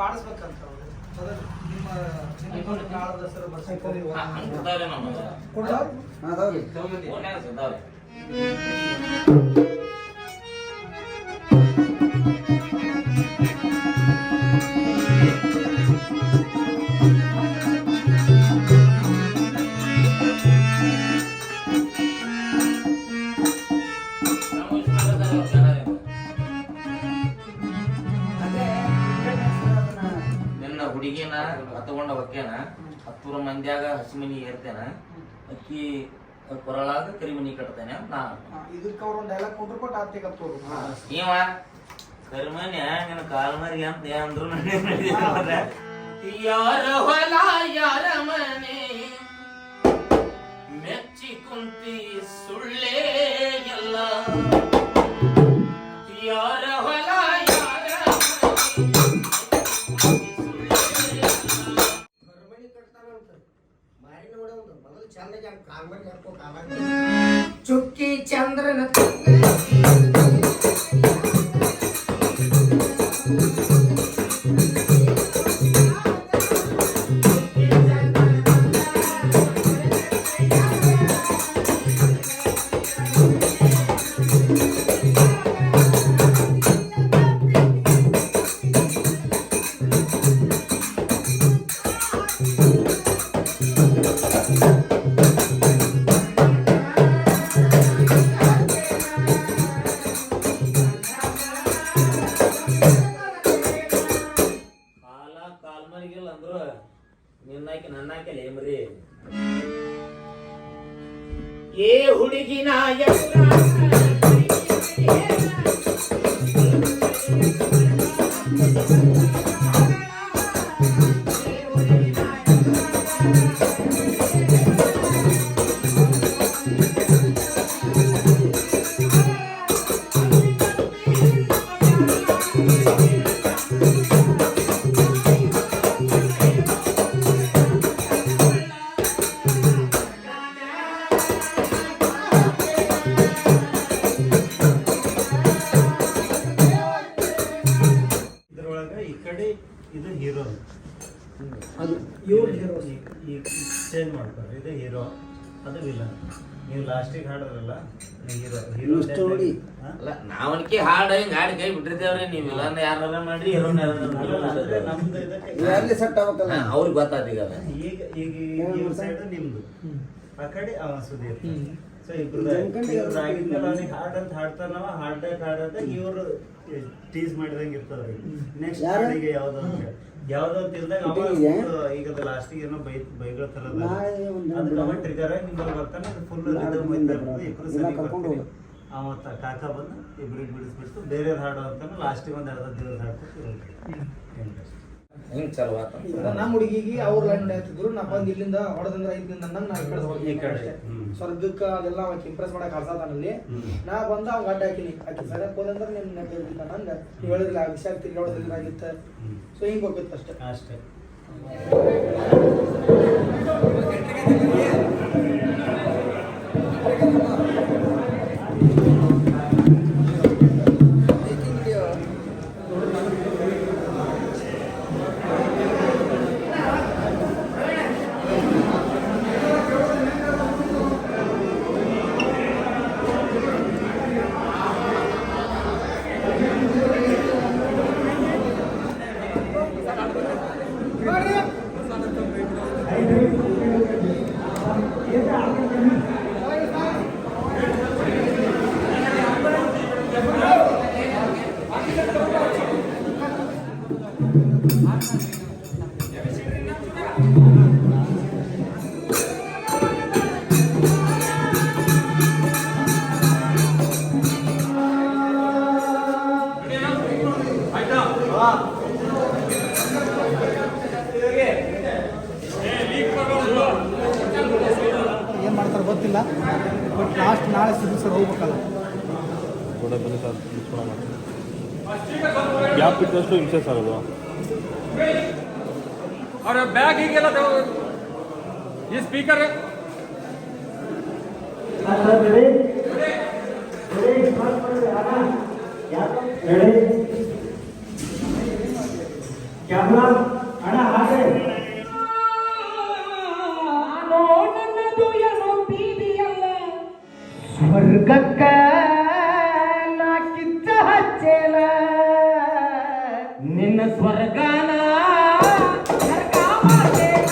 ಮಾಡಿಸ್ಬೇಕಂತ ನಿಮ್ಮ ಕಾಳದ ಹೆಸರು ಬರ್ಸಿದ್ದಾರೆ ಹುಡುಗಿನ ಹತ್ಕೊಂಡ ಹೊಕ್ಕೇನ 10 ಮಂದಿಯಾಗ ಹಸಿಮನಿ ಏರ್ತೇನ ಅಕ್ಕಿ ಕೊರಳಾಗ ಕರಿಮನಿ ಕಟ್ತೇನೆ ನಾ ಇದಕ್ಕೆ ಅವ್ರ ಒಂದು ಡೈಲಾಗ್ ಕೊಟ್ರು ಆರ್ತಿಕತ್ತವ್ರು ಇವ ಕರಿಮನಿ ನಿನ್ನ ಕಾಲ್ಮರಿ ಅಂತ ಅಂದ್ರು ಯಾರ ಹೊಲ ಯಾರ ಮನೆ ಮೆಚ್ಚಿ ಕುಂತಿ ಸುಳ್ಳೇ ಎಲ್ಲ ಯಾರ ಹೊಲ ಚುಕ್ಕಿ ಚಂದ್ರನ ನಿನ್ನಾಕಿ ನನ್ನಾಕಿ ಲೇಮ್ರಿ ಏ ಹುಡುಗಿನ ಇದು ಹೀರೋ ಅದು ಇವ್ರ ಹೀರೋ ಈಗ ಚೇಂಜ್ ಮಾಡ್ತಾರೆ ಇದು ಹೀರೋ ಅದು ವಿಲನ್ ನೀವು ಲಾಸ್ಟಿಗೆ ಹಾಡೋರಲ್ಲ ಹೀರೋ ಹೀರೋ ಸ್ಟೋರಿ ಅಲ್ಲ ನಾವನ್ಕಿ ಹಾಡು ಹಿಂಗೆ ಹಾಡಿ ಕೈ ಬಿಟ್ಟಿರ್ತೇವ್ರಿ ನೀವು ವಿಲನ್ ಯಾರು ಮಾಡ್ರಿ ಹೀರೋನ್ ನಮ್ದು ಇದಕ್ಕೆ ಸೆಟ್ ಆಗ್ಬೇಕಲ್ಲ ಅವ್ರಿಗೆ ಗೊತ್ತಾದ ಈಗ ಈಗ ಈಗ ಸೈಡ್ ನಿಮ್ದು ಆ ಕಡೆ ಅವ ಸುದೀಪ್ ಸೊ ಇಬ್ರು ಆಗಿದ್ಮೇಲೆ ಅವನಿಗೆ ಹಾಡ್ ಅಂತ ಹಾಡ್ತಾನವ ಹಾಡಂತ ಇವ್ರು ಟೀಸ್ ಮಾಡಿದಂಗೆ ಇರ್ತದ್ರಿ ನೆಕ್ಸ್ಟ್ ಹಾಡಿಗೆ ಯಾವ್ದು ಅಂತ ಇಲ್ದಾಗ ಅವ ಈಗ ಲಾಸ್ಟಿಗೆ ಏನೋ ಬೈಗಳ ತರದ ಅದಕ್ಕೆ ಅವ ಟ್ರಿಗರ್ ಆಗಿ ನಿಮ್ಮಲ್ಲಿ ಬರ್ತಾನೆ ಫುಲ್ ಇಬ್ರು ಸರಿ ಬರ್ತೀವಿ ಅವತ್ತ ಕಾಕ ಬಂದು ಇಬ್ರಿಗೆ ಬಿಡಿಸ್ಬಿಟ್ಟು ಬೇರೆ ಹಾಡು ಅಂತಾನೆ ಲಾಸ್ಟಿಗೆ ಒಂದು ಅರ್ಧ ದಿವಸ ಹಾಡ್ಕೊತೀವಿ ಹಿಂಗ್ ಚಲೋ ನಮ್ಮ ಹುಡುಗಿಗೆ ಅವ್ರ ಲೈನ್ ಹೇಳ್ತಿದ್ರು ನಾ ಬಂದು ಇಲ್ಲಿಂದ ಹೊಡೆದಂದ್ರೆ 5 ದಿನ ನಾ ಈ ಕಡೆ ಸ್ವರ್ಗಕ್ಕ ಅದೆಲ್ಲ ಅವಕ್ಕೆ ಇಂಪ್ರೆಸ್ ಮಾಡಕ್ ಕಳ್ಸಾತಾನಲ್ಲಿ ನಾ ಬಂದ ಅವ್ನ ಅಡ್ಡ ಹಾಕಿನಿ ಆಕಿ ಸರಿಯಾಗಿ ಹೋದಂದ್ರೆ ನಿನ್ನ ಹೇಳ್ತಿದ್ದ ನಂಗೆ ನೀವು ಹೇಳಿದ್ಲ ಆ ವಿಷಯ ತಿರ್ಗಾಡೋದಿಲ್ಲ ಆಗಿತ್ತು ಸೊ ಹಿಂಗೆ ಹೋಗ್ಬೇಕು ಅಷ್ಟೇ ಏನು ಮಾಡ್ತಾರೆ ಗೊತ್ತಿಲ್ಲ ಬಟ್ ಲಾಸ್ಟ್ ನಾಳೆ ಸಿದ್ದು ಸರ್ ಹೋಗ್ಬೇಕಲ್ಲ ಬನ್ನಿ ಸರ್ ಗ್ಯಾಪ್ ಇದ್ದಷ್ಟು ಹಿಂಸೆ ಸರ್ ಅದು और बैग ही गेला तो ये स्पीकर ಕ್ಯಾಮ್ರಾ ಅಣ್ಣ ಹಾಗೆ ಸ್ವರ್ಗಕ್ಕ ನಾ ಕಿಚ್ಚ ಹಚ್ಚೇಲ ನಿನ್ನ ಸ್ವರ್ಗಾನ ನರಕ ಮಾಡ್ತೇನ.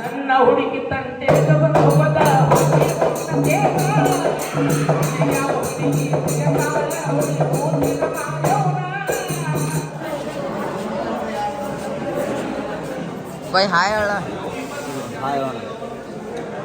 ನನ್ನ ಹುಡುಗಿ ತಂಟೆ ಹೋಗದ भाई हाय वाला ಹಾಯ್ ಅಣ್ಣ.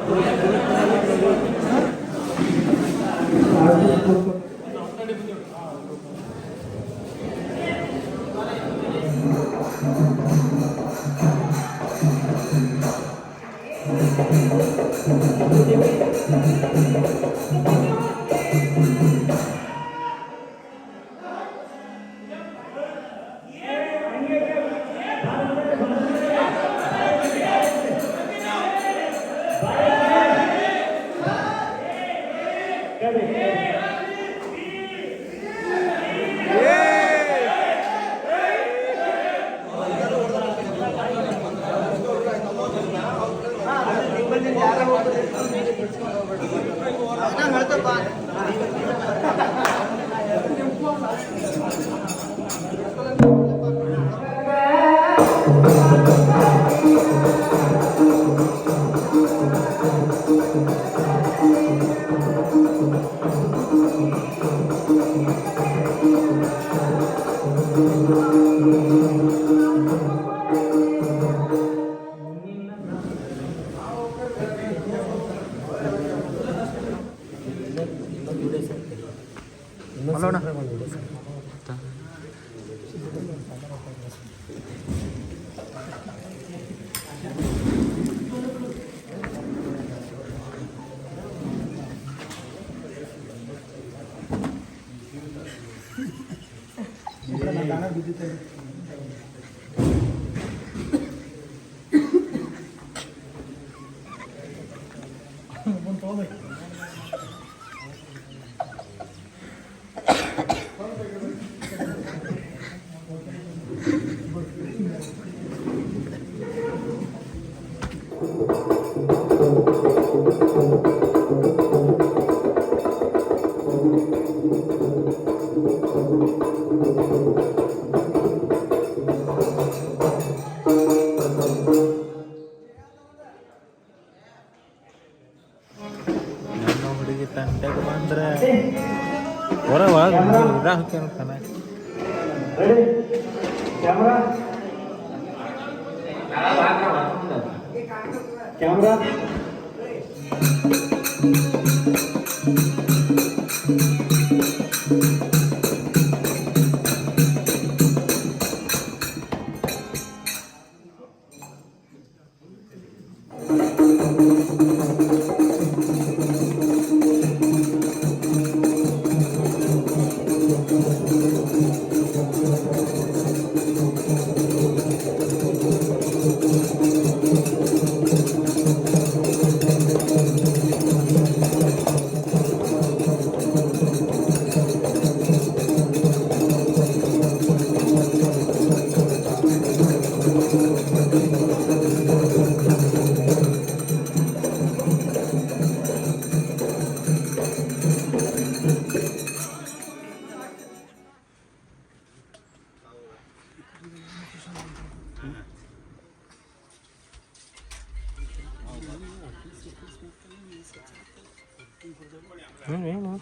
ನನ್ನ ಹುಡುಗಿ ತಂಟೆಗೆ ಬಂದ್ರೆ ಹೊರ ಒಳಗೆ ಇದಾಕೆ ಅಂತಾನೆ. ರೆಡಿ ಕ್ಯಾಮ್ರಾ ಕ್ಯಾಮ್ರಾ ಏನು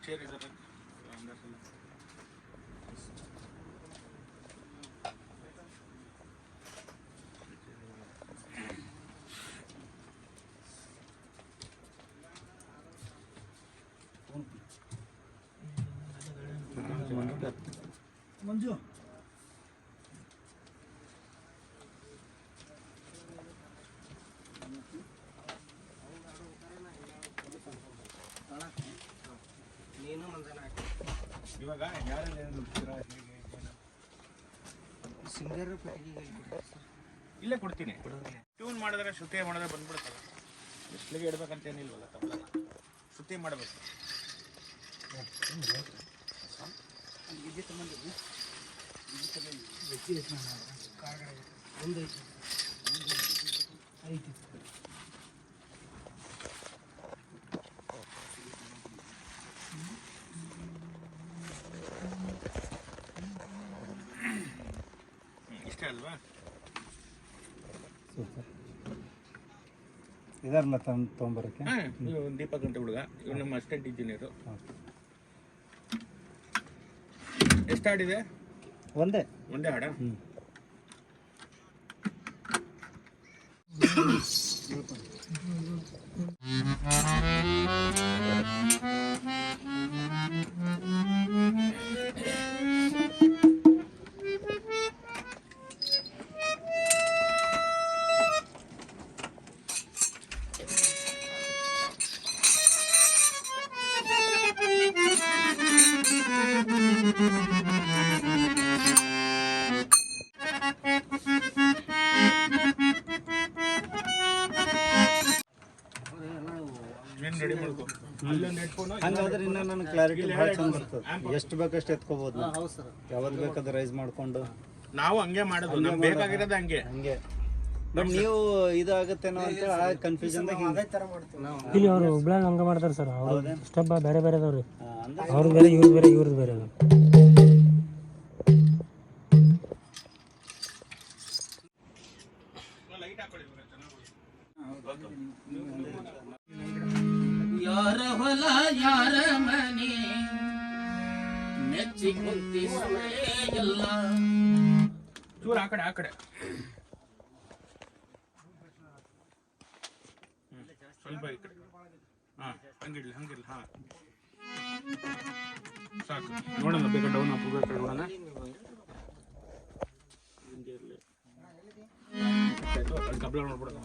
चेयर इधर रख, अंदर से ला। ಮಂಜು ಇವಾಗ ಯಾರೆಲ್ಲ ಏನು ನೋಡ್ತೀರಾ? ಇಲ್ಲೇ ಕೊಡ್ತೀನಿ. ಟ್ಯೂನ್ ಮಾಡಿದ್ರೆ ಶ್ರುತಿ ಮಾಡಿದ್ರೆ ಬಂದ್ಬಿಡ್ತಾರೆ. ಎಷ್ಟಿಗೆ ಇಡ್ಬೇಕಂತ ಏನಿಲ್ವಲ್ಲ, ತಪ್ಪಲ್ಲ. ಶ್ರುತಿ ಮಾಡಬೇಕು. ಇಷ್ಟೇ ಅಲ್ವಾ? ಇದರಲ್ಲ ತೊಗೊಂಬರಕ್ಕೆ ನೀವು ದೀಪಕ್ ಅಂತ ಹುಡುಗ, ಇವ್ರು ನಮ್ಮ ಅಸಿಸ್ಟೆಂಟ್ ಇಂಜಿನಿಯರು. ಎಷ್ಟು ಹಾಡಿದೆ? ಒಂದೇ ಹಾಡ? ಏನು ರೆಡಿ ಮಾಡ್ಕೊ. ಅಲ್ಲೊಂದು ಹೆಡ್ಫೋನು, ಹಂಗಾದ್ರೆ ಇನ್ನ ನನ್ನ ಕ್ಲಾರಿಟಿ ಭಾಳ ಚಂದ ಬರ್ತದೆ. ಎಷ್ಟು ಬೇಕಷ್ಟು ಎತ್ಕೋಬಹುದು. ಯಾವ್ದು ಬೇಕಾದ್ರೆ ರೈಸ್ ಮಾಡ್ಕೊಂಡು ನಾವು ಹಂಗೆ ಮಾಡೋದು. ನಮ್ಗೆ ಬೇಕಾಗಿರೋದು ಹಂಗೆ. ಬಟ್ ನೀವು ಇದಾಗತ್ತೇನೋ ಅಂತ ಕನ್ಫ್ಯೂಷನ್ ಇಲ್ಲಿ ಅವರು ಹುಬ್ಳ್ಯಾಗ ಹಂಗ ಮಾಡ್ತಾರೆ ಸರ್. ಅವ್ರು ಸ್ಟೆಪ್ ಬೇರೆ ಬೇರೆ ಅದಾವ್ರಿ. ಅವ್ರು ಬೇರೆ ಇವ್ರದ್ದು ಬೇರೆ. ಯಾರ ಹೊಲ ಯಾರ ಮನೆ ನೆಚ್ಚಿ ಕುಂತಿ ಸುಳೇ ಇಲ್ಲ. ಚೂರು ಆ ಕಡೆ ಸ್ವಲ್ಪ ಈ ಕಡೆ. ಹಂಗಿರ್ಲಿ ಹಾ ಸಾಕು. ನೋಡೋಣ, ಬೇಕಾ ಡೌನ್ ಅಪ್ ಬೇಕಾ ನೋಡೋಣ. ಕಬ್ಲ ನೋಡ್ಬಿಡೋಣ.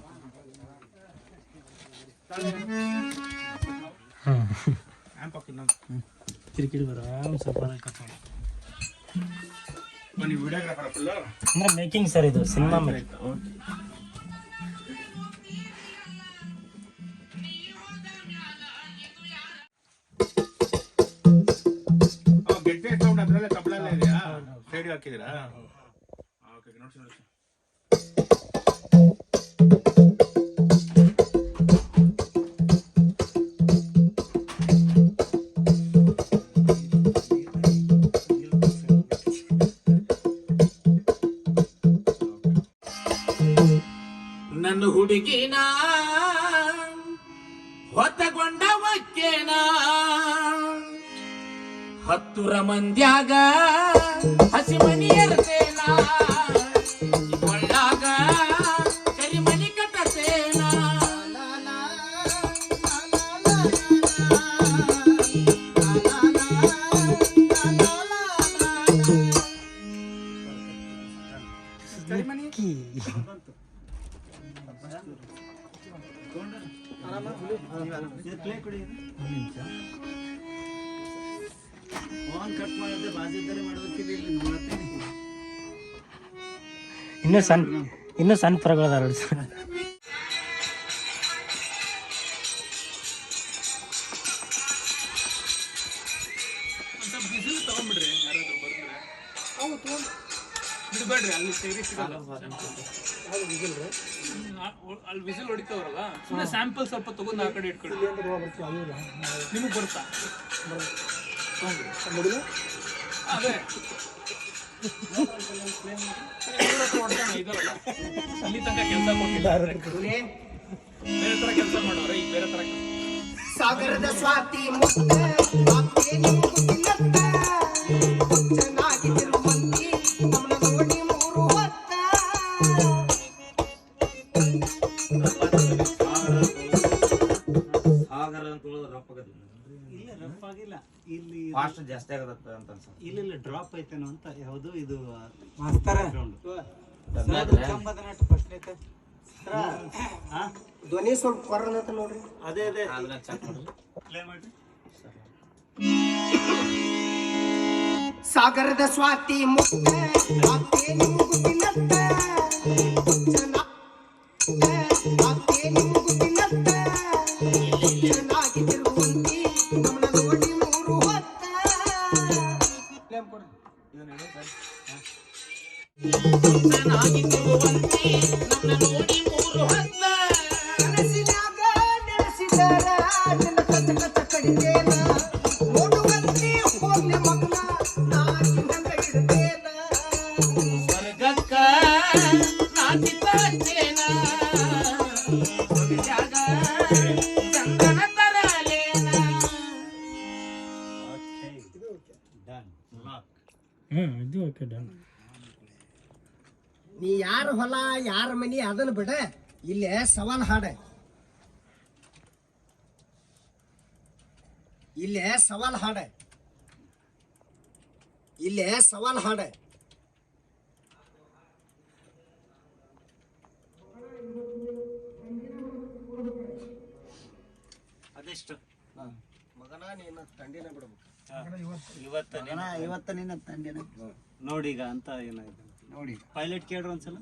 ಕಿರಿಕಿರಿ ಬರ ಸ್ವಲ್ಪ ನೀವು ವಿಡಿಯೋಗ್ರಾಫರ್ ಫುಲ್ ಅಂದ್ರೆ ಮೇಕಿಂಗ್ ಸರ್, ಇದು ಸಿನಿಮಾ ಮೇಕಿಂಗ್. ಗೆಡ್ಡೆ ಸೌಂಡ್ ಅದ್ರಲ್ಲೇ ಕಬ್ಲಲ್ಲೇ ಇದೆಯಾ? ಸೈಡ್ಗೆ ಹಾಕಿದ್ದೀರಾ? ಓಕೆ, ನೋಡಿ. ನನ್ನ ಹುಡುಗಿನ ಹೊತ್ತಗೊಂಡ ಒಕ್ಕೇನ ಹತ್ತುರ ಮಂದ್ಯಾಗ ಹಸಿ ಮನಿ ಇರ್ತೇನ, ಕೊಳ್ಳಾಗ ಕರಿಮನಿ ಕಟ್ಟತೇನ. ಇನ್ನೂ ಸಣ್ಣ ಪರಗಳದಾರ ಸರ್. ಬಿಡ್ಬೇಡ್ರಿ, ಅಲ್ಲಿ ಅಲ್ಲಿ ವಿಸಿಲ್ ಹೊಡಿತಾವ್ರಲ್ಲ, ಸುಮ್ಮನೆ ಸ್ಯಾಂಪಲ್ ಸ್ವಲ್ಪ ತಗೊಂಡು ಆ ಕಡೆ ಇಟ್ಕೊಳ್ಳಿ. ನಿಮಗೆ ಬರುತ್ತಾ? ಅದೇ ಇದರಲ್ಲ, ಅಲ್ಲಿ ತನಕ ಕೆಲಸ ಕೊಟ್ಟಿಲ್ಲ, ಬೇರೆ ತರ ಕೆಲಸ ಮಾಡೋರೆ. ಈಗ ಬೇರೆ ತರ ಸಾಗರದ ಸ್ವಾತಿ ಹಾಗಾರ ಅಂತ ಉಳಿದ್ರೆ ರಫ್ ಆಗತ್ತೆ ಇಲ್ಲ ರಫ್ ಆಗಿಲ್ಲ ಇಲ್ಲಿ ಫಾಸ್ಟ್ ಜಾಸ್ತಿ ಆಗತ್ತ ಅಂತ ಅನ್ಸುತ್ತೆ ಇಲ್ಲ ಡ್ರಾಪ್ ಐತೇನೋ ಅಂತ ಯಾವುದು ಇದು ಧ್ವನಿ ಸ್ವಲ್ಪ ಕೊರನತ್ತ ನೋಡ್ರಿ. ಅದೇ ಚೆಕ್ ಮಾಡ್ರಿ ಪ್ಲೇ ಮಾಡ್ರಿ. ಸಾಗರದ ಸ್ವಾತಿ ಮುಕ್ತ ಆಕೆ ನಿಮಗುದಿನತ್ತ ಜನ ಆಕೆ ನಿಮಗುದಿನತ್ತ ಚೆನ್ನಾಗಿರುವಂತಿ ನಮ್ಮನ್ನ ನೋಡಿ ಮೂರು ಹೊತ್ತ ಕನಸಿನಾಗ ನೆನೆಸಿದರ ನಿನ್ನ ಕಚ್ಚ ಕಚ್ಚ ಕಡಿತೇನ ನೋಡುವಂತಿ ಹೋಗ್ಲಿ ಮಗನ ನಾ ನಿನ್ನಂಗ ಇಡ್ತೇನ ಸ್ವರ್ಗಕ್ಕ ನಾಟಿ ತರ್ತೇನ ಸ್ವರ್ಗದಾಗ ಚಂದನ ತರಲೇನ. Done lock. ಇದು ಓಕೆ ಡನ್. ನೀ ಯಾರ ಹೊಲ ಯಾರ ಮನಿ ಅದನ್ನ ಬಿಡ, ಇಲ್ಲೇ ಸವಾಲ್ ಹಾಡ, ಇಲ್ಲೇ ಸವಾಲ್ ಹಾಡ, ಇಲ್ಲೇ ಸವಾಲ್ ಹಾಡ. ಅದೆಷ್ಟು ಮಗನ ನೀನು ತಂಡಿನ ಬಿಡ್ಬೇಕು. ಇವತ್ತ ನಿನ್ನ ತಂಡಿನ ನೋಡೀಗ ಅಂತ ಏನಾಯ್ತು ನೋಡಿ. ಪೈಲಟ್ ಕೇಳ್ರಿ ಒಂದ್ಸಲ.